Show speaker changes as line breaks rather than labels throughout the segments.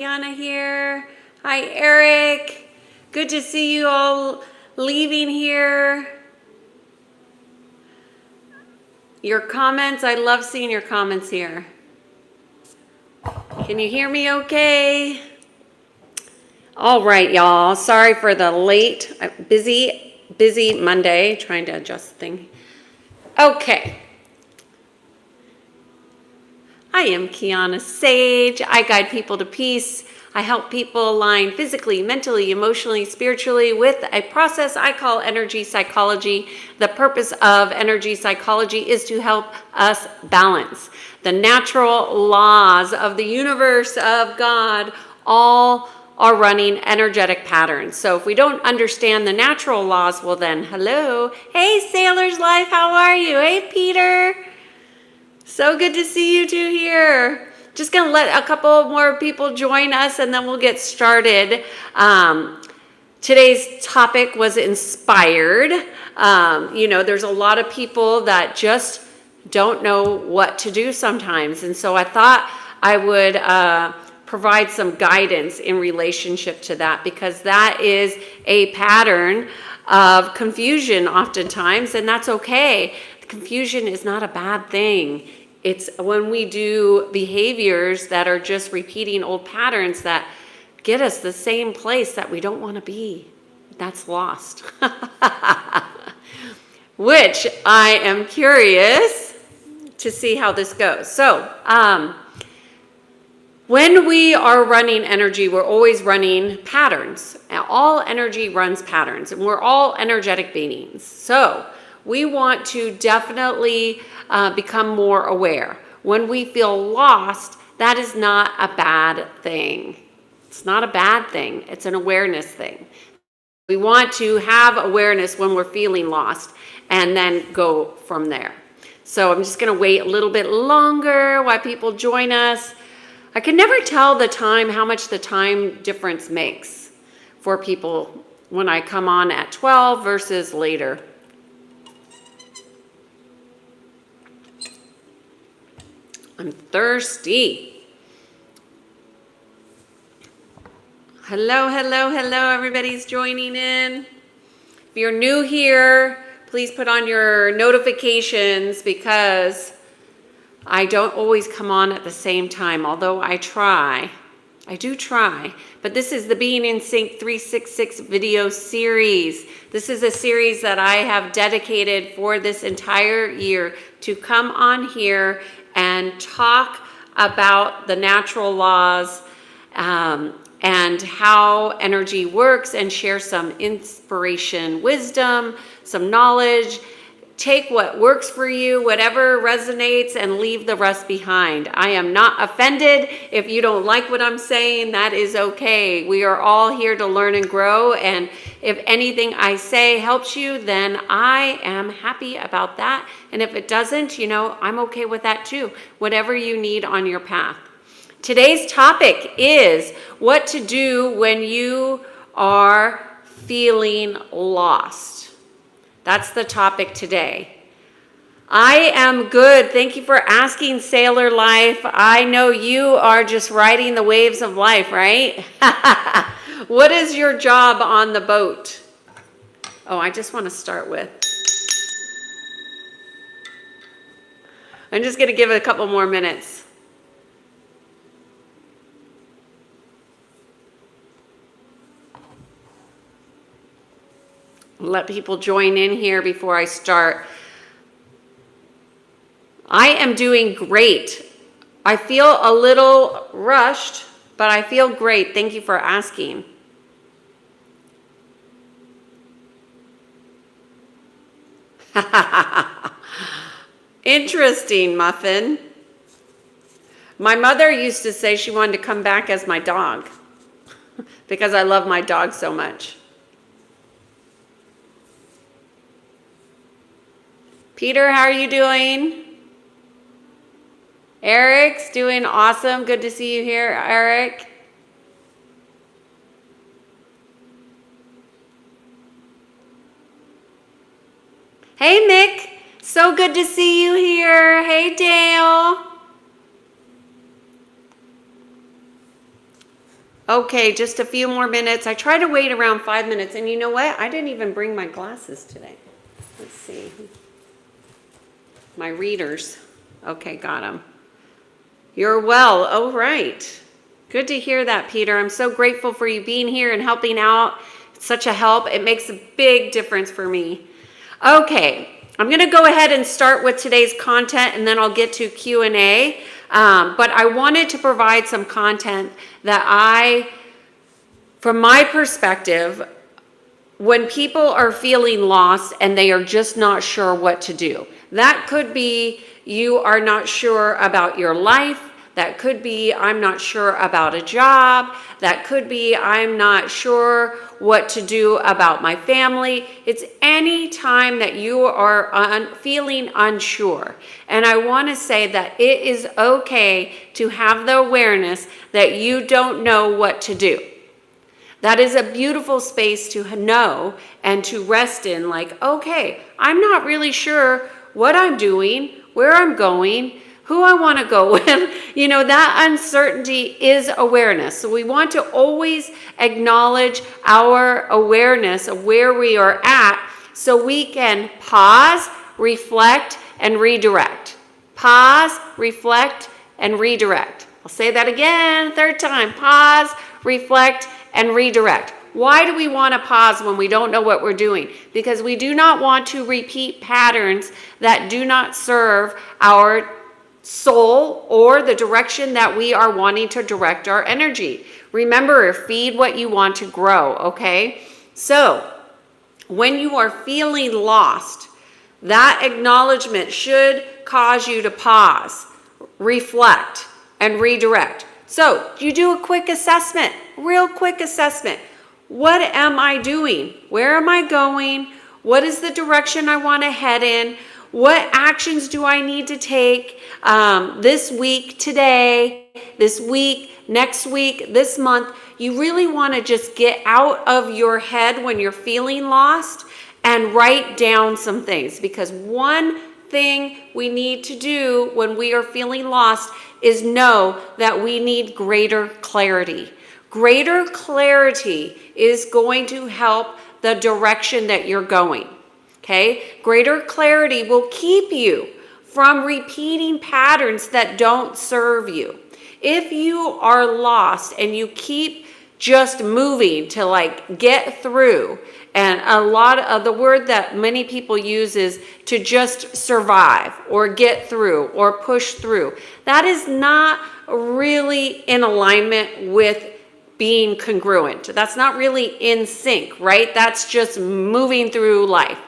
Diana here. Hi, Eric. Good to see you all leaving here. Your comments, I love seeing your comments here. Can you hear me okay? All right, y'all. Sorry for the late, busy Monday, trying to adjust the thing. Okay. I am Kiana Sage. I guide people to peace. I help people align physically, mentally, emotionally, spiritually with a process I call energy psychology. The purpose of energy psychology is to help us balance the natural laws of the universe, of God. All are running energetic patterns. So if we don't understand the natural laws, well then, hello. Hey, Sailor's Life, how are you? Hey, Peter. So good to see you two here. Just gonna let a couple more people join us and then we'll get started. Today's topic was inspired. There's a lot of people that just don't know what to do sometimes. And so I thought I would provide some guidance in relationship to that, because that is a pattern of confusion oftentimes, and that's okay. Confusion is not a bad thing. It's when we do behaviors that are just repeating old patterns that get us the same place that we don't want to be. That's lost. Which I am curious to see how this goes. So, when we are running energy, we're always running patterns. And all energy runs patterns, and we're all energetic beings. So, we want to definitely become more aware. When we feel lost, that is not a bad thing. It's not a bad thing. It's an awareness thing. We want to have awareness when we're feeling lost and then go from there. So I'm just going to wait a little bit longer while people join us. I can never tell the time, how much the time difference makes for people when I come on at 12 versus later. I'm thirsty. Hello, everybody's joining in. If you're new here, please put on your notifications, because I don't always come on at the same time, although I do try, but this is the Being in Sync 366 video series. This is a series that I have dedicated for this entire year to come on here and talk about the natural laws and how energy works, and share some inspiration, wisdom, some knowledge. Take what works for you, whatever resonates, and leave the rest behind. I am not offended. If you don't like what I'm saying, that is okay. We are all here to learn and grow. And if anything I say helps you, then I am happy about that. And if it doesn't, I'm okay with that too. Whatever you need on your path. Today's topic is what to do when you are feeling lost. That's the topic today. I am good. Thank you for asking, Sailor Life. I know you are just riding the waves of life, right? What is your job on the boat? Oh, I just want to start with. I'm just going to give it a couple more minutes. Let people join in here before I start. I am doing great. I feel a little rushed, but I feel great. Thank you for asking. Interesting, Muffin. My mother used to say she wanted to come back as my dog because I love my dog so much. Peter, how are you doing? Eric's doing awesome. Good to see you here, Eric. Hey, Mick. So good to see you here. Hey, Dale. Okay, just a few more minutes. I try to wait around 5 minutes. And you know what? I didn't even bring my glasses today. Let's see. My readers. Okay, got them. You're well. Oh, right. Good to hear that, Peter. I'm so grateful for you being here and helping out. It's such a help. It makes a big difference for me. Okay, I'm going to go ahead and start with today's content, and then I'll get to Q&A. But I wanted to provide some content that from my perspective, when people are feeling lost and they are just not sure what to do. That could be you are not sure about your life. That could be I'm not sure about a job. That could be I'm not sure what to do about my family. It's any time that you are feeling unsure. And I want to say that it is okay to have the awareness that you don't know what to do. That is a beautiful space to know and to rest in, like, okay, I'm not really sure what I'm doing, where I'm going, who I want to go with. That uncertainty is awareness. So we want to always acknowledge our awareness of where we are at so we can pause, reflect, and redirect. Pause, reflect, and redirect. I'll say that again, third time. Pause, reflect, and redirect. Why do we want to pause when we don't know what we're doing? Because we do not want to repeat patterns that do not serve our soul or the direction that we are wanting to direct our energy. Remember, feed what you want to grow, okay? So, when you are feeling lost, that acknowledgement should cause you to pause, reflect, and redirect. So you do a quick assessment, real quick assessment. What am I doing? Where am I going? What is the direction I want to head in? What actions do I need to take this week, today, this week, next week, this month? You really want to just get out of your head when you're feeling lost and write down some things, because one thing we need to do when we are feeling lost is know that we need greater clarity. Greater clarity is going to help the direction that you're going. Okay? Greater clarity will keep you from repeating patterns that don't serve you. If you are lost and you keep just moving to get through, and a lot of the word that many people use is to just survive or get through or push through. That is not really in alignment with being congruent. That's not really in sync, right? That's just moving through life.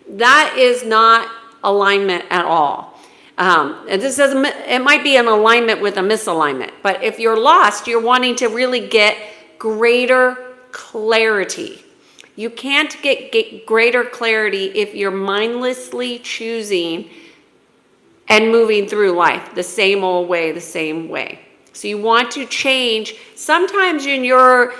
That is not alignment at all. And this doesn't, it might be an alignment with a misalignment, but if you're lost, you're wanting to really get greater clarity. You can't get greater clarity if you're mindlessly choosing and moving through life the same old way, the same way. So you want to change. Sometimes in your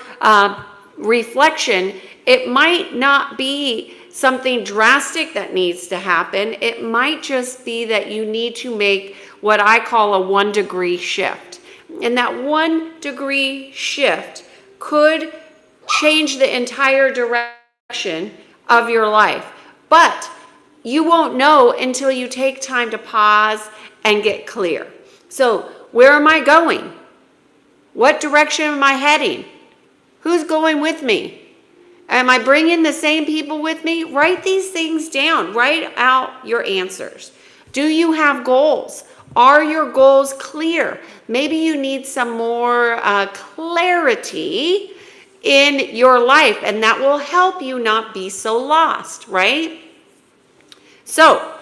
reflection, it might not be something drastic that needs to happen. It might just be that you need to make what I call a 1 degree shift. And that 1 degree shift could change the entire direction of your life. But you won't know until you take time to pause and get clear. So, where am I going? What direction am I heading? Who's going with me? Am I bringing the same people with me? Write these things down. Write out your answers. Do you have goals? Are your goals clear? Maybe you need some more clarity in your life, and that will help you not be so lost, right? So,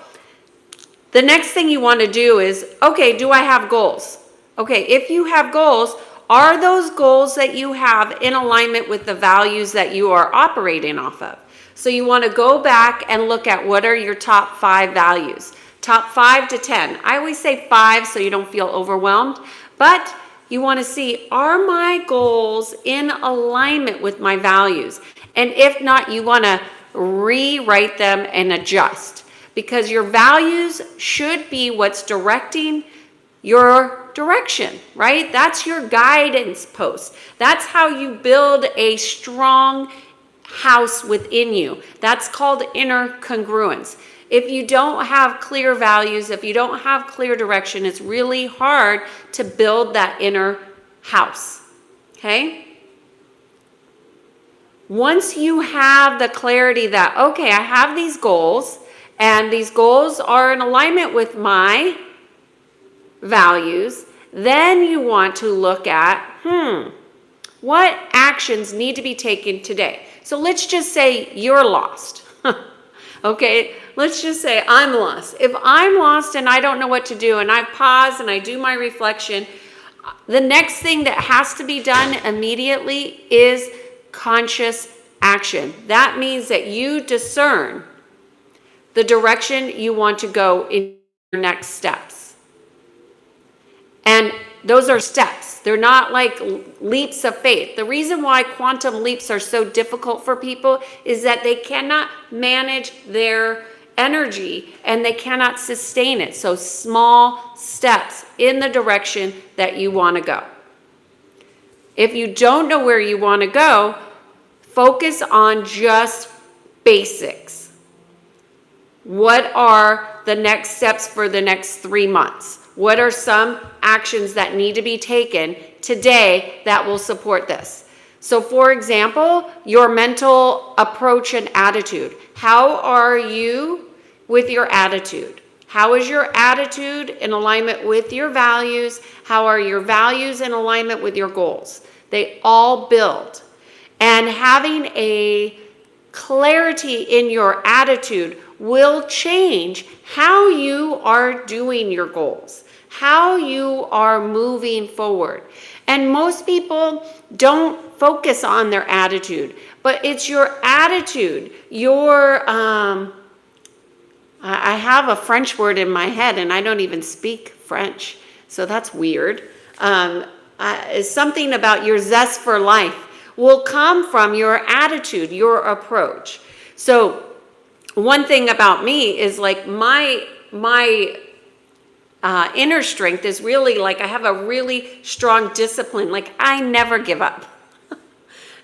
the next thing you want to do is, okay, do I have goals? Okay, if you have goals, are those goals that you have in alignment with the values that you are operating off of? So you want to go back and look at what are your top 5 values. Top 5 to 10. I always say 5 so you don't feel overwhelmed, but you want to see, are my goals in alignment with my values? And if not, you want to rewrite them and adjust, because your values should be what's directing your direction, right? That's your guidance post. That's how you build a strong house within you. That's called inner congruence. If you don't have clear values, if you don't have clear direction, it's really hard to build that inner house, okay? Once you have the clarity that, okay, I have these goals, and these goals are in alignment with my values, then you want to look at, what actions need to be taken today? So let's just say you're lost. Okay, let's just say I'm lost. If I'm lost and I don't know what to do, and I pause and I do my reflection, the next thing that has to be done immediately is conscious action. That means that you discern the direction you want to go in your next steps. And those are steps. They're not like leaps of faith. The reason why quantum leaps are so difficult for people is that they cannot manage their energy and they cannot sustain it. So small steps in the direction that you want to go. If you don't know where you want to go, focus on just basics. What are the next steps for the next 3 months? What are some actions that need to be taken today that will support this? So for example, your mental approach and attitude. How are you with your attitude? How is your attitude in alignment with your values? How are your values in alignment with your goals? They all build. And having a clarity in your attitude will change how you are doing your goals, how you are moving forward. And most people don't focus on their attitude, but it's your attitude, I have a French word in my head and I don't even speak French, so that's weird. It's something about your zest for life will come from your attitude, your approach. So one thing about me is like my inner strength is really like I have a really strong discipline. Like I never give up.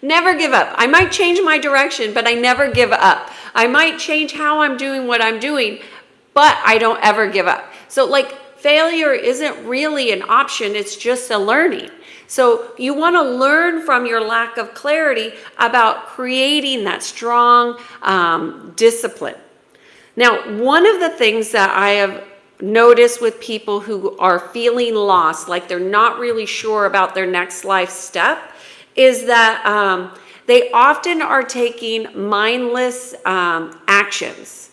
Never give up. I might change my direction, but I never give up. I might change how I'm doing what I'm doing, but I don't ever give up. So like failure isn't really an option. It's just a learning. So you want to learn from your lack of clarity about creating that strong discipline. Now, one of the things that I have noticed with people who are feeling lost, like they're not really sure about their next life step, is that they often are taking mindless actions.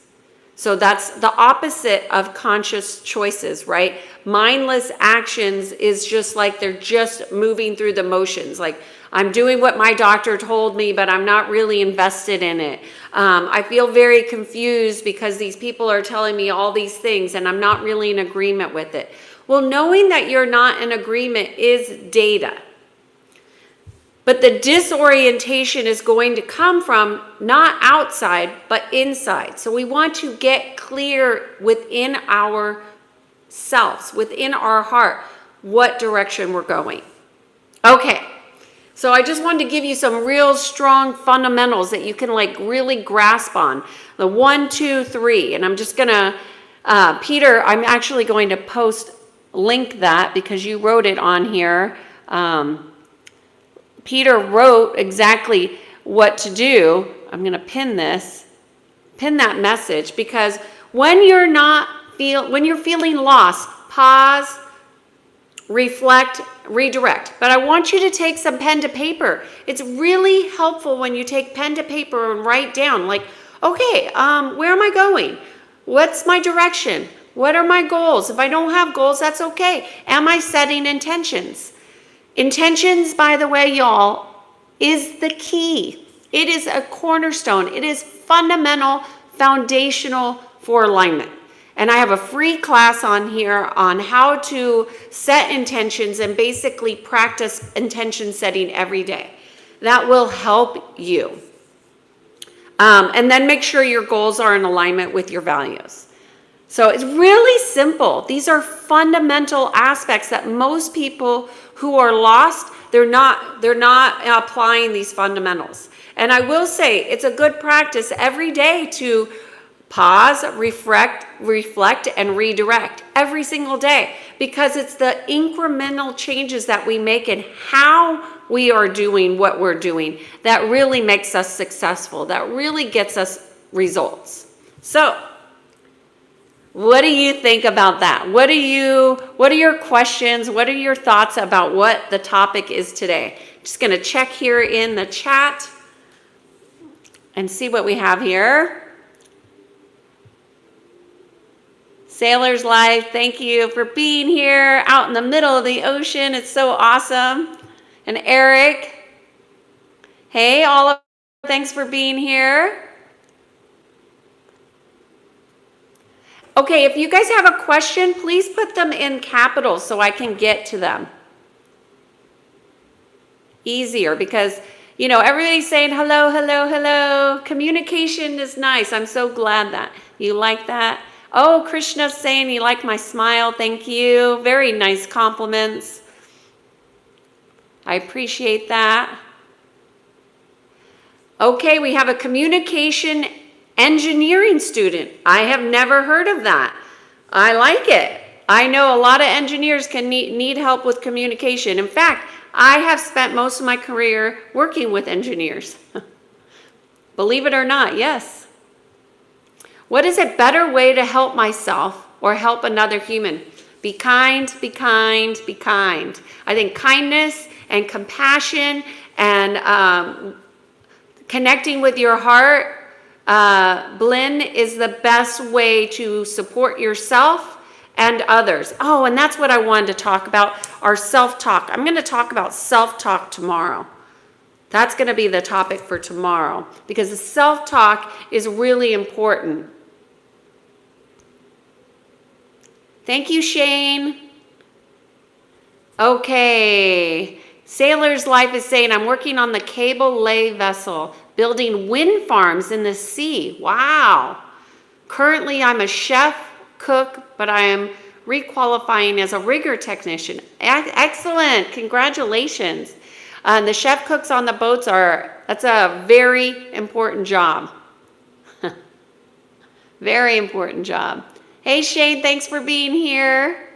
So that's the opposite of conscious choices, right? Mindless actions is just like they're just moving through the motions. Like I'm doing what my doctor told me, but I'm not really invested in it. I feel very confused because these people are telling me all these things and I'm not really in agreement with it. Well, knowing that you're not in agreement is data. But the disorientation is going to come from not outside, but inside. So we want to get clear within ourselves, within our heart, what direction we're going. Okay, so I just wanted to give you some real strong fundamentals that you can like really grasp on. The 1, 2, 3, and I'm just gonna, Peter, I'm actually going to link that because you wrote it on here. Peter wrote exactly what to do. I'm going to pin that message, because when you're feeling lost, pause, reflect, redirect. But I want you to take some pen to paper. It's really helpful when you take pen to paper and write down like, okay, where am I going? What's my direction? What are my goals? If I don't have goals, that's okay. Am I setting intentions? Intentions, by the way, y'all, is the key. It is a cornerstone. It is fundamental, foundational for alignment. And I have a free class on here on how to set intentions and basically practice intention setting every day. That will help you. And then make sure your goals are in alignment with your values. So it's really simple. These are fundamental aspects that most people who are lost, they're not applying these fundamentals. And I will say it's a good practice every day to pause, reflect, and redirect every single day, because it's the incremental changes that we make in how we are doing what we're doing that really makes us successful, that really gets us results. So, what do you think about that? What are your questions? What are your thoughts about what the topic is today? Just going to check here in the chat and see what we have here. Sailor's Life, thank you for being here out in the middle of the ocean. It's so awesome. And Eric, hey, all of you, thanks for being here. Okay, if you guys have a question, please put them in capitals so I can get to them. Easier, because, you know, everybody's saying hello, hello, hello. Communication is nice. I'm so glad that you like that. Oh, Krishna's saying you like my smile. Thank you. Very nice compliments. I appreciate that. Okay, we have a communication engineering student. I have never heard of that. I like it. I know a lot of engineers can need help with communication. In fact, I have spent most of my career working with engineers. Believe it or not, yes. What is a better way to help myself or help another human? Be kind, be kind, be kind. I think kindness and compassion and connecting with your heart, Blinn, is the best way to support yourself and others. Oh, and that's what I wanted to talk about, our self-talk. I'm going to talk about self-talk tomorrow. That's going to be the topic for tomorrow, because the self-talk is really important. Thank you, Shane. Okay. Sailor's Life is saying, I'm working on the cable lay vessel, building wind farms in the sea. Wow. Currently, I'm a chef, cook, but I am requalifying as a rigger technician. Excellent. Congratulations. The chef cooks on the boats that's a very important job. Very important job. Hey, Shane, thanks for being here.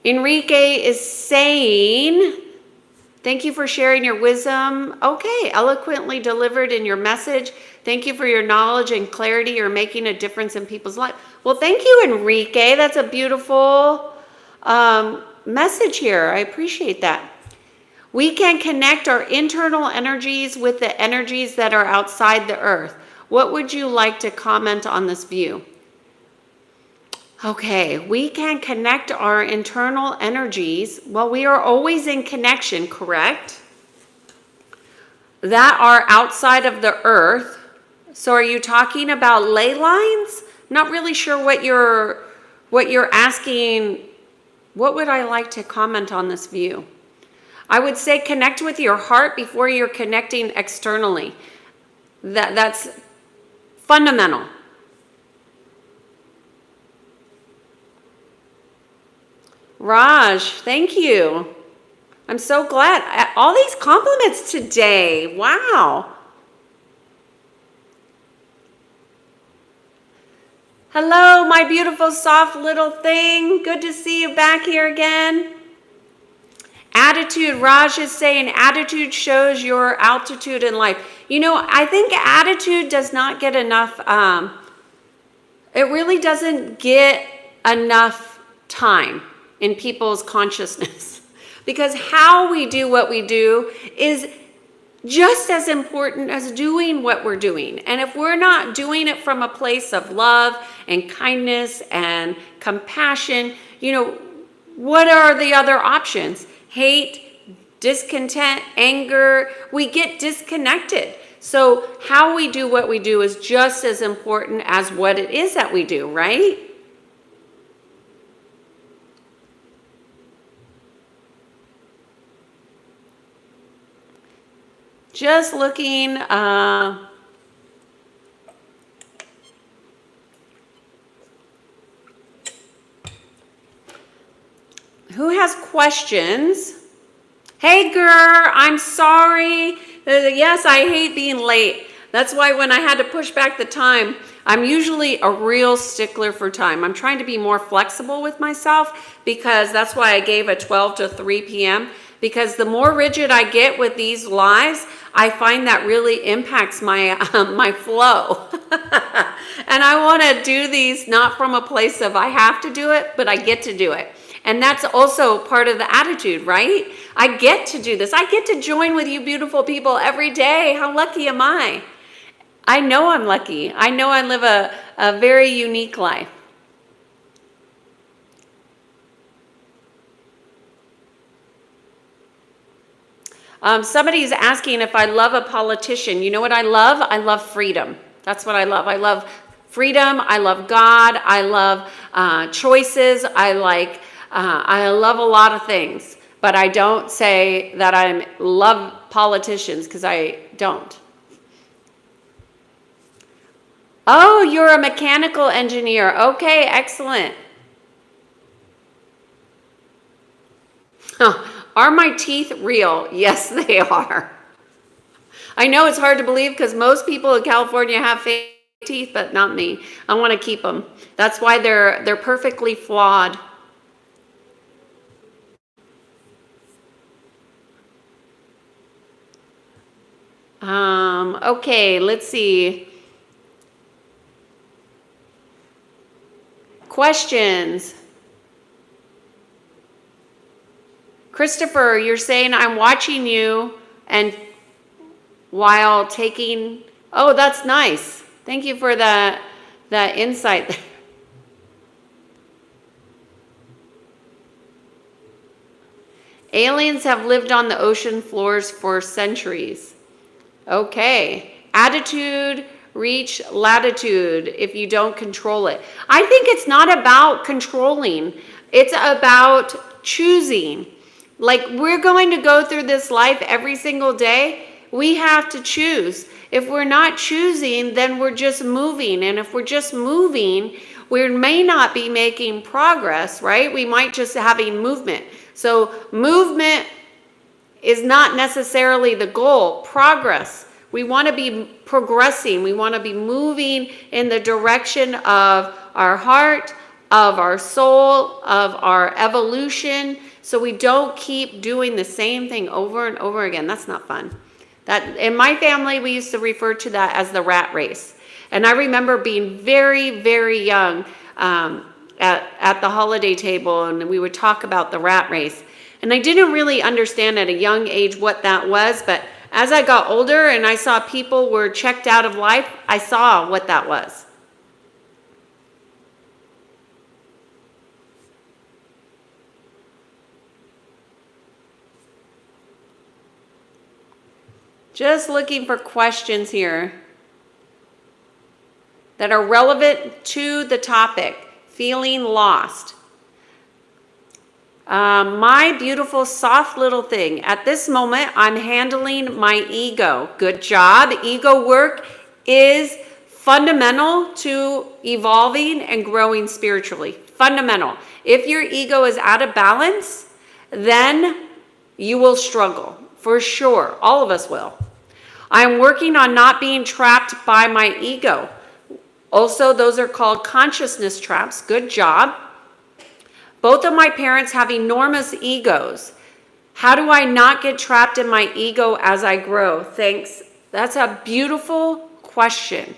Enrique is saying, thank you for sharing your wisdom. Okay, eloquently delivered in your message. Thank you for your knowledge and clarity. You're making a difference in people's lives. Well, thank you, Enrique. That's a beautiful message here. I appreciate that. We can connect our internal energies with the energies that are outside the earth. What would you like to comment on this view? Okay, we can connect our internal energies. Well, we are always in connection, correct? That are outside of the earth. So are you talking about ley lines? I'm not really sure what you're asking. What would I like to comment on this view? I would say connect with your heart before you're connecting externally. That's fundamental. Raj, thank you. I'm so glad. All these compliments today. Wow. Hello, my beautiful, soft little thing. Good to see you back here again. Attitude, Raj is saying, attitude shows your altitude in life. You know, I think attitude does not get enough, it really doesn't get enough time in people's consciousness. Because how we do what we do is just as important as doing what we're doing. And if we're not doing it from a place of love and kindness and compassion, you know, what are the other options? Hate, discontent, anger. We get disconnected. So how we do what we do is just as important as what it is that we do, right? Just looking, Who has questions? Hey, girl, I'm sorry. Yes, I hate being late. That's why when I had to push back the time, I'm usually a real stickler for time. I'm trying to be more flexible with myself because that's why I gave a 12 to 3 p.m. Because the more rigid I get with these lives, I find that really impacts my my flow. And I want to do these not from a place of I have to do it, but I get to do it. And that's also part of the attitude, right? I get to do this. I get to join with you beautiful people every day. How lucky am I? I know I'm lucky. I know I live a very unique life. Somebody's asking if I love a politician. You know what I love? I love freedom. That's what I love. I love freedom. I love God. I love choices. I love a lot of things. But I don't say that I love politicians because I don't. Oh, you're a mechanical engineer. Okay, excellent. Huh. Are my teeth real? Yes, they are. I know it's hard to believe because most people in California have fake teeth, but not me. I want to keep them. That's why they're perfectly flawed. Okay, let's see. Questions. Christopher, you're saying I'm watching you and while taking, oh, that's nice. Thank you for that insight. Aliens have lived on the ocean floors for centuries. Okay. Attitude, reach latitude if you don't control it. I think it's not about controlling. It's about choosing. Like we're going to go through this life every single day. We have to choose. If we're not choosing, then we're just moving. And if we're just moving, we may not be making progress, right? We might just having movement. So movement is not necessarily the goal. Progress. We want to be progressing. We want to be moving in the direction of our heart, of our soul, of our evolution. So we don't keep doing the same thing over and over again. That's not fun. That in my family, we used to refer to that as the rat race. And I remember being very, very young at the holiday table, and we would talk about the rat race. And I didn't really understand at a young age what that was, but as I got older and I saw people were checked out of life, I saw what that was. Just looking for questions here that are relevant to the topic, feeling lost. My beautiful, soft little thing. At this moment, I'm handling my ego. Good job. Ego work is fundamental to evolving and growing spiritually. Fundamental. If your ego is out of balance, then you will struggle. For sure. All of us will. I'm working on not being trapped by my ego. Also, those are called consciousness traps. Good job. Both of my parents have enormous egos. How do I not get trapped in my ego as I grow? Thanks. That's a beautiful question.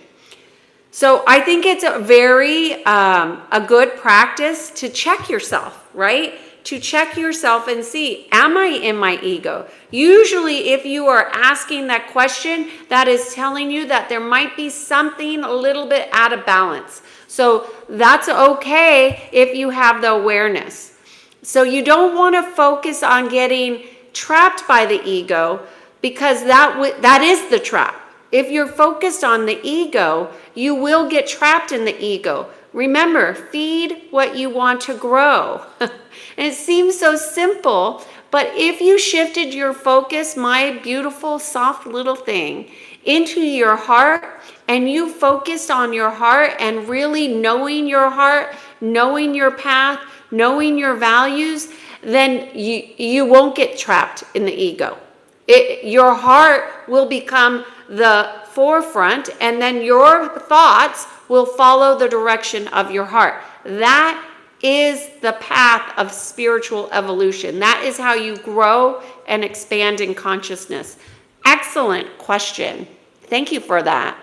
So I think it's a very a good practice to check yourself, right? To check yourself and see, am I in my ego? Usually if you are asking that question, that is telling you that there might be something a little bit out of balance. So that's okay if you have the awareness. So you don't want to focus on getting trapped by the ego because that is the trap. If you're focused on the ego, you will get trapped in the ego. Remember, feed what you want to grow. And it seems so simple, but if you shifted your focus, my beautiful, soft little thing, into your heart, and you focused on your heart and really knowing your heart, knowing your path, knowing your values, then you won't get trapped in the ego. Your heart will become the forefront, and then your thoughts will follow the direction of your heart. That is the path of spiritual evolution. That is how you grow and expand in consciousness. Excellent question. Thank you for that.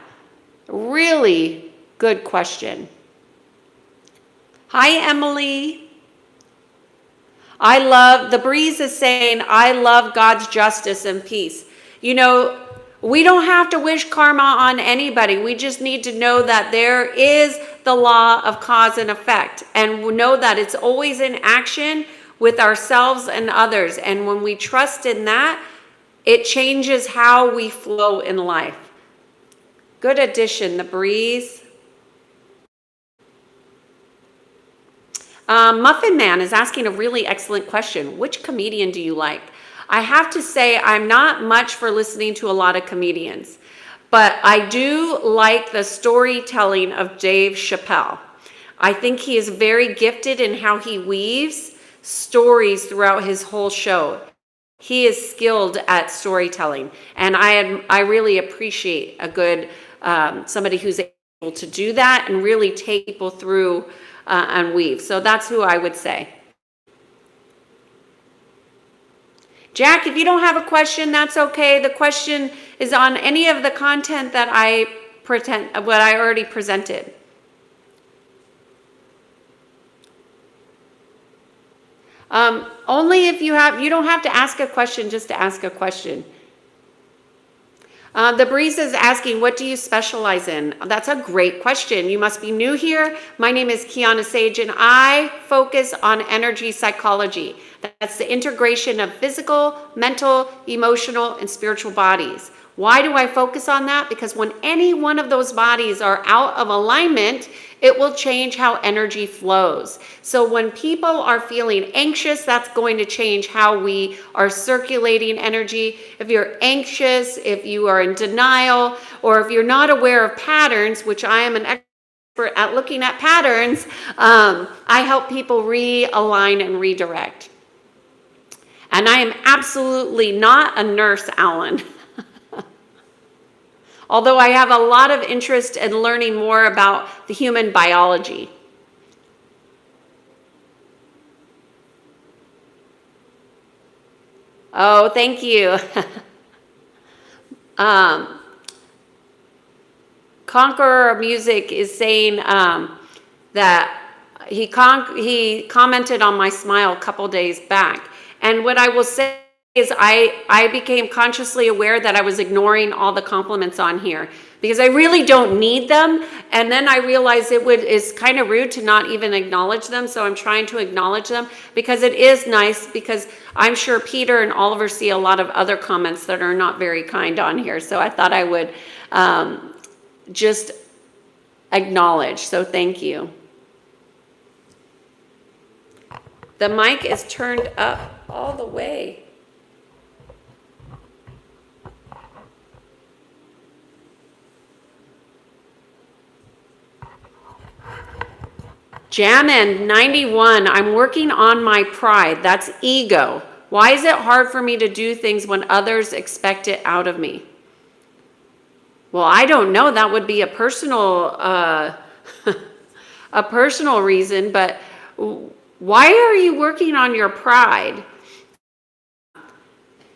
Really good question. Hi, Emily. The breeze is saying, I love God's justice and peace. You know, we don't have to wish karma on anybody. We just need to know that there is the law of cause and effect, and know that it's always in action with ourselves and others. And when we trust in that, it changes how we flow in life. Good addition, the breeze. Muffin Man is asking a really excellent question. Which comedian do you like? I have to say I'm not much for listening to a lot of comedians, but I do like the storytelling of Dave Chappelle. I think he is very gifted in how he weaves stories throughout his whole show. He is skilled at storytelling, and I really appreciate a good somebody who's able to do that and really take people through and weave. So that's who I would say. Jack, if you don't have a question, that's okay. The question is on any of the content that what I already presented. Only if you don't have to ask a question just to ask a question. The breeze is asking, what do you specialize in? That's a great question. You must be new here. My name is Kiana Sage, and I focus on energy psychology. That's the integration of physical, mental, emotional, and spiritual bodies. Why do I focus on that? Because when any one of those bodies are out of alignment, it will change how energy flows. So when people are feeling anxious, that's going to change how we are circulating energy. If you're anxious, if you are in denial, or if you're not aware of patterns, which I am an expert at looking at patterns, I help people realign and redirect. And I am absolutely not a nurse, Alan. Although I have a lot of interest in learning more about the human biology. Oh, thank you. Conqueror Music is saying that he commented on my smile a couple days back. And what I will say is I became consciously aware that I was ignoring all the compliments on here because I really don't need them. And then I realized it's kind of rude to not even acknowledge them. So I'm trying to acknowledge them because it is nice, because I'm sure Peter and Oliver see a lot of other comments that are not very kind on here. So I thought I would just acknowledge. So thank you. The mic is turned up all the way. Jammin 91, I'm working on my pride. That's ego. Why is it hard for me to do things when others expect it out of me? Well, I don't know. That would be a personal reason, but why are you working on your pride?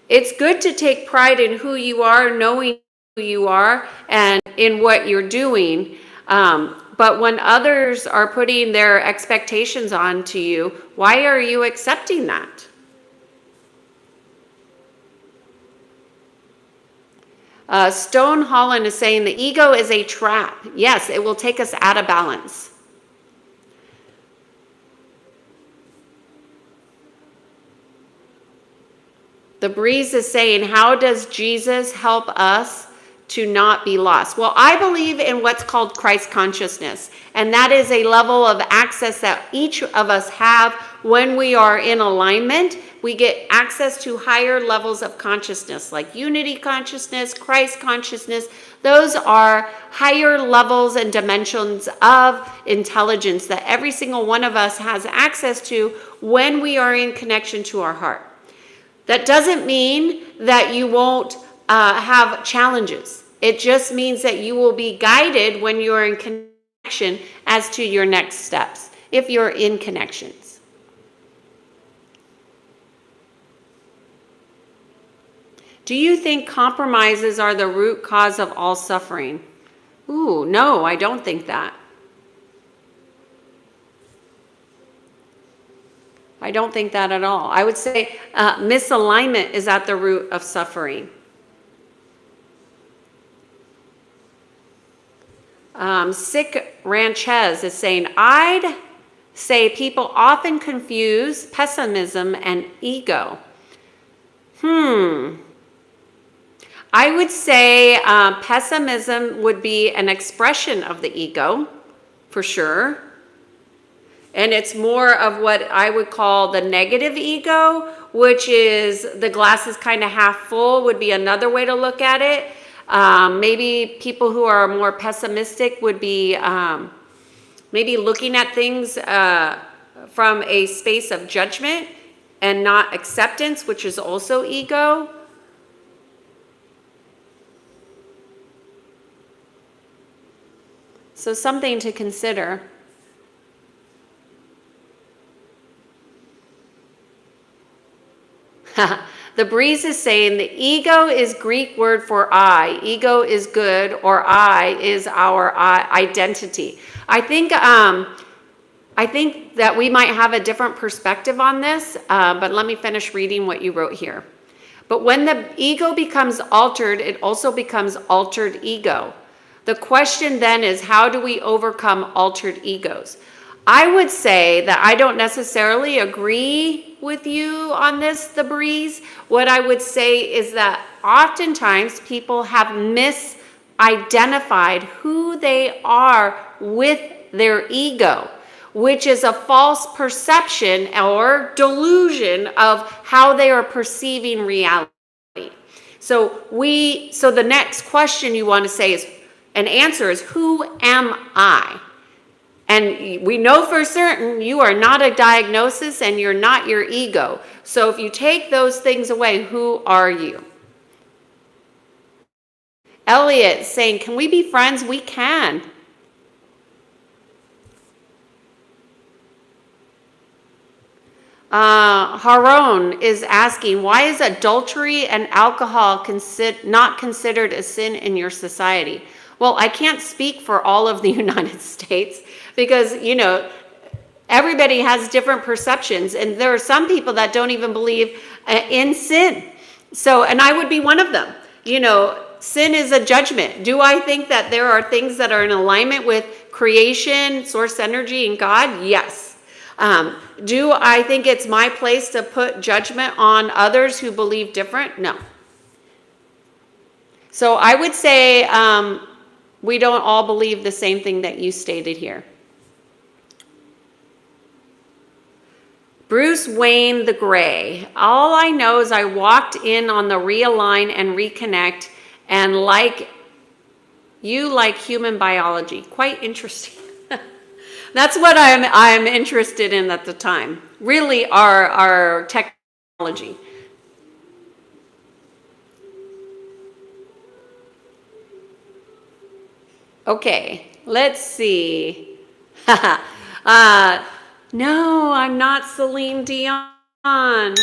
It's good to take pride in who you are, knowing who you are, and in what you're doing. But when others are putting their expectations onto you, why are you accepting that? Stone Holland is saying the ego is a trap. Yes, it will take us out of balance. The breeze is saying, how does Jesus help us to not be lost? Well, I believe in what's called Christ consciousness, and that is a level of access that each of us have when we are in alignment. We get access to higher levels of consciousness, like unity consciousness, Christ consciousness. Those are higher levels and dimensions of intelligence that every single one of us has access to when we are in connection to our heart. That doesn't mean that you won't have challenges. It just means that you will be guided when you're in connection as to your next steps, if you're in connections. Do you think compromises are the root cause of all suffering? Ooh, no, I don't think that. I don't think that at all. I would say misalignment is at the root of suffering. Sick Ranchez is saying, I'd say people often confuse pessimism and ego. I would say pessimism would be an expression of the ego, for sure. And it's more of what I would call the negative ego, which is the glass is kind of half full, would be another way to look at it. Maybe people who are more pessimistic would be maybe looking at things from a space of judgment and not acceptance, which is also ego. So something to consider. The Breeze is saying the ego is Greek word for I. Ego is good, or I is our identity. I think that we might have a different perspective on this, but let me finish reading what you wrote here. But when the ego becomes altered, it also becomes altered ego. The question then is, how do we overcome altered egos? I would say that I don't necessarily agree with you on this, The Breeze. What I would say is that oftentimes people have misidentified who they are with their ego, which is a false perception or delusion of how they are perceiving reality. So the next question you want to say is, and answer is, who am I? And we know for certain you are not a diagnosis and you're not your ego. So if you take those things away, who are you? Elliot saying, can we be friends? We can. Haron is asking, why is adultery and alcohol not considered a sin in your society? Well, I can't speak for all of the United States because, everybody has different perceptions. And there are some people that don't even believe in sin. So, and I would be one of them. Sin is a judgment. Do I think that there are things that are in alignment with creation, source energy, and God? Yes. Do I think it's my place to put judgment on others who believe different? No. So I would say we don't all believe the same thing that you stated here. Bruce Wayne the Gray. All I know is I walked in on the realign and reconnect and like human biology. Quite interesting. That's what I'm interested in at the time. Really our technology. Okay, let's see. No, I'm not Celine Dion.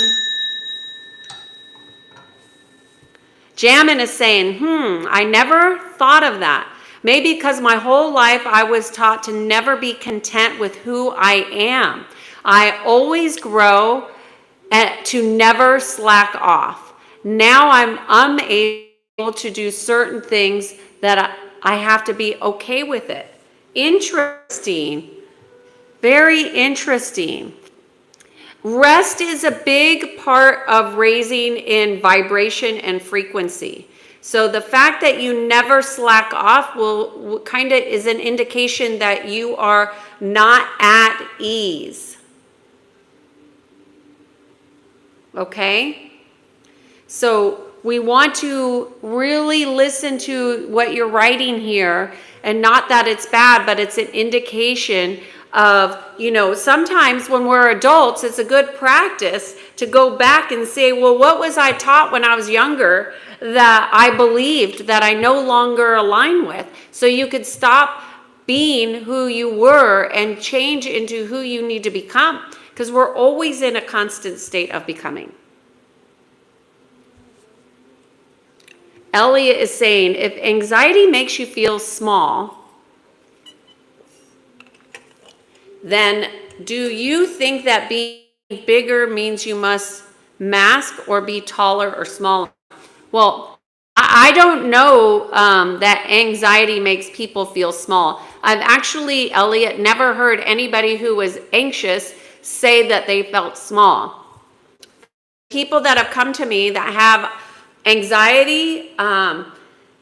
Jammin is saying, I never thought of that. Maybe because my whole life I was taught to never be content with who I am. I always grow to never slack off. Now I'm unable to do certain things that I have to be okay with it. Interesting. Very interesting. Rest is a big part of raising in vibration and frequency. So the fact that you never slack off will kind of is an indication that you are not at ease. Okay? So we want to really listen to what you're writing here, and not that it's bad, but it's an indication of, sometimes when we're adults, it's a good practice to go back and say, well, what was I taught when I was younger that I believed that I no longer align with? So you could stop being who you were and change into who you need to become, because we're always in a constant state of becoming. Elliot is saying, if anxiety makes you feel small, then do you think that being bigger means you must mask or be taller or smaller? Well, I don't know that anxiety makes people feel small. I've actually, Elliot, never heard anybody who was anxious say that they felt small. People that have come to me that have anxiety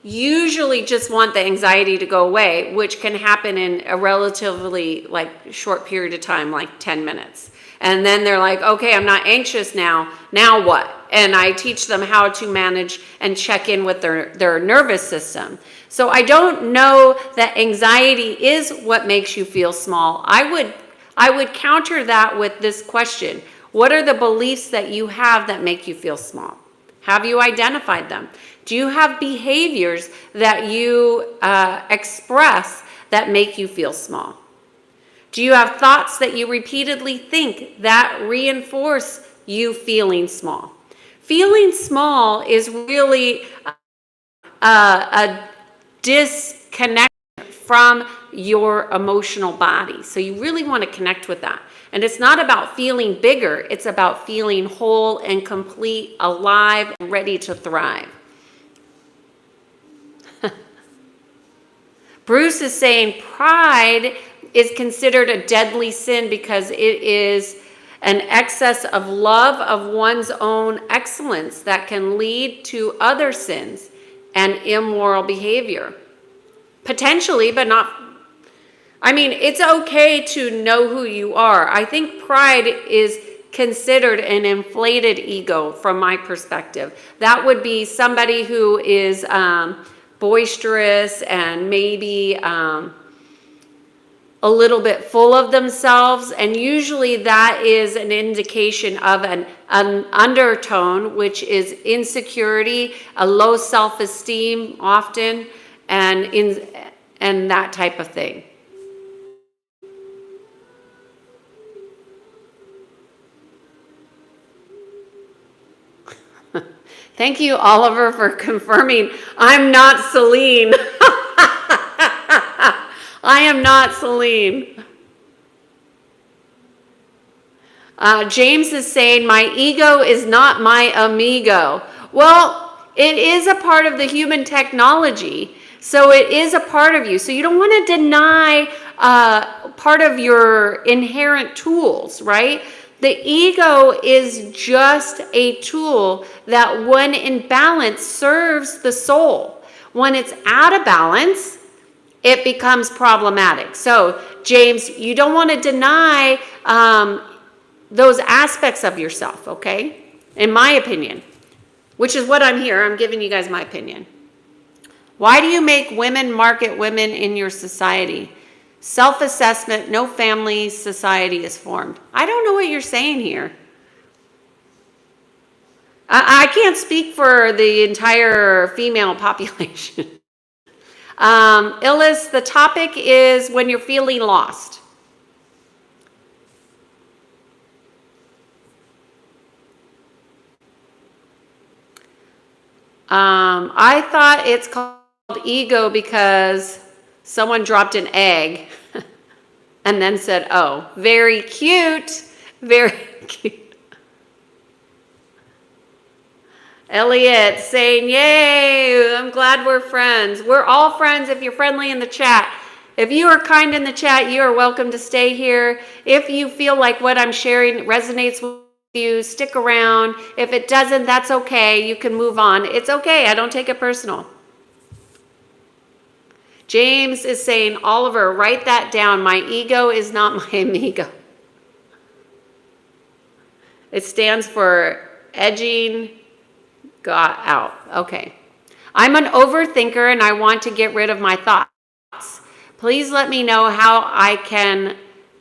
usually just want the anxiety to go away, which can happen in a relatively short period of time, like 10 minutes. And then they're like, okay, I'm not anxious now. Now what? And I teach them how to manage and check in with their nervous system. So I don't know that anxiety is what makes you feel small. I would counter that with this question. What are the beliefs that you have that make you feel small? Have you identified them? Do you have behaviors that you express that make you feel small? Do you have thoughts that you repeatedly think that reinforce you feeling small? Feeling small is really a disconnection from your emotional body. So you really want to connect with that. And it's not about feeling bigger. It's about feeling whole and complete, alive, and ready to thrive. Bruce is saying pride is considered a deadly sin because it is an excess of love of one's own excellence that can lead to other sins and immoral behavior. Potentially, but not. It's okay to know who you are. I think pride is considered an inflated ego from my perspective. That would be somebody who is boisterous and maybe a little bit full of themselves, and usually that is an indication of an undertone, which is insecurity, a low self-esteem often, and that type of thing. Thank you, Oliver, for confirming I'm not Celine. I am not Celine. James is saying, my ego is not my amigo. Well, it is a part of the human technology. So it is a part of you. So you don't want to deny part of your inherent tools, right? The ego is just a tool that when in balance serves the soul. When it's out of balance, it becomes problematic. So, James, you don't want to deny those aspects of yourself, okay? In my opinion, which is what I'm here. I'm giving you guys my opinion. Why do you make women market women in your society? Self-assessment, no family society is formed. I don't know what you're saying here. I can't speak for the entire female population. Illis, the topic is when you're feeling lost. I thought it's called ego because someone dropped an egg and then said, oh, very cute, very cute. Elliot saying, yay, I'm glad we're friends. We're all friends if you're friendly in the chat. If you are kind in the chat, you are welcome to stay here. If you feel like what I'm sharing resonates you, stick around. If it doesn't, that's okay. You can move on. It's okay. I don't take it personal. James is saying, Oliver, write that down. My ego is not my amigo. It stands for edging got out. Okay. I'm an overthinker and I want to get rid of my thoughts. Please let me know how I can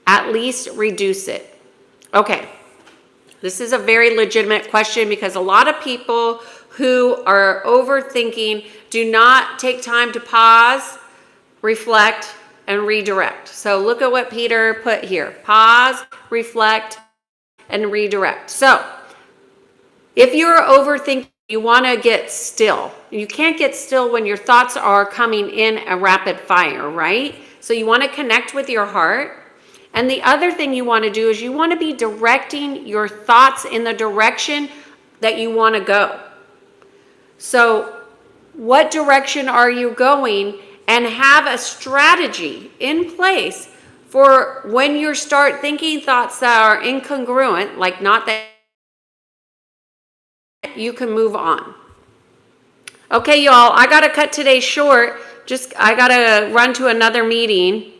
at least reduce it. Okay. This is a very legitimate question because a lot of people who are overthinking do not take time to pause, reflect, and redirect. So look at what Peter put here. Pause, reflect, and redirect. So if you're overthinking, you want to get still. You can't get still when your thoughts are coming in a rapid fire, right? So you want to connect with your heart. And the other thing you want to do is you want to be directing your thoughts in the direction that you want to go. So what direction are you going? And have a strategy in place for when you start thinking thoughts that are incongruent, like not that you can move on. Okay, y'all, I got to cut today short. I got to run to another meeting.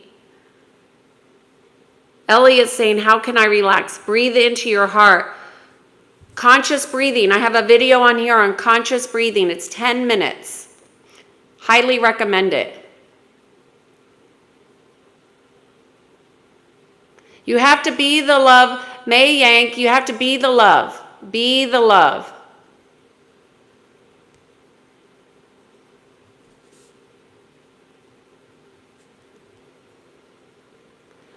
Ellie is saying, how can I relax? Breathe into your heart. Conscious breathing. I have a video on here on conscious breathing. It's 10 minutes. Highly recommend it. You have to be the love. May Yank, you have to be the love. Be the love.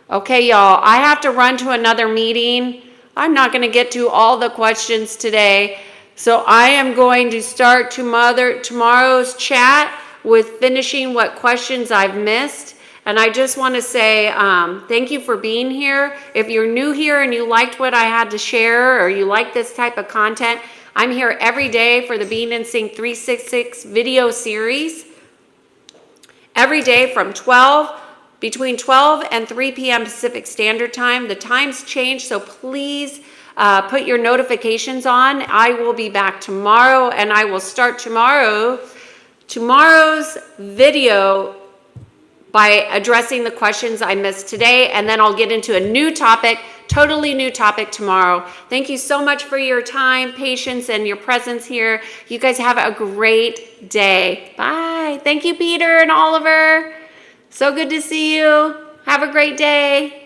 Okay, y'all, I have to run to another meeting. I'm not going to get to all the questions today. So I am going to start tomorrow's chat with finishing what questions I've missed. And I just want to say thank you for being here. If you're new here and you liked what I had to share or you like this type of content, I'm here every day for the Being in Sync 366 video series. Every day from between 12 and 3 p.m. Pacific Standard Time. The times change, so please put your notifications on. I will be back tomorrow, and I will start tomorrow's video by addressing the questions I missed today, and then I'll get into a new topic, totally new topic tomorrow. Thank you so much for your time, patience, and your presence here. You guys have a great day. Bye. Thank you, Peter and Oliver. So good to see you. Have a great day.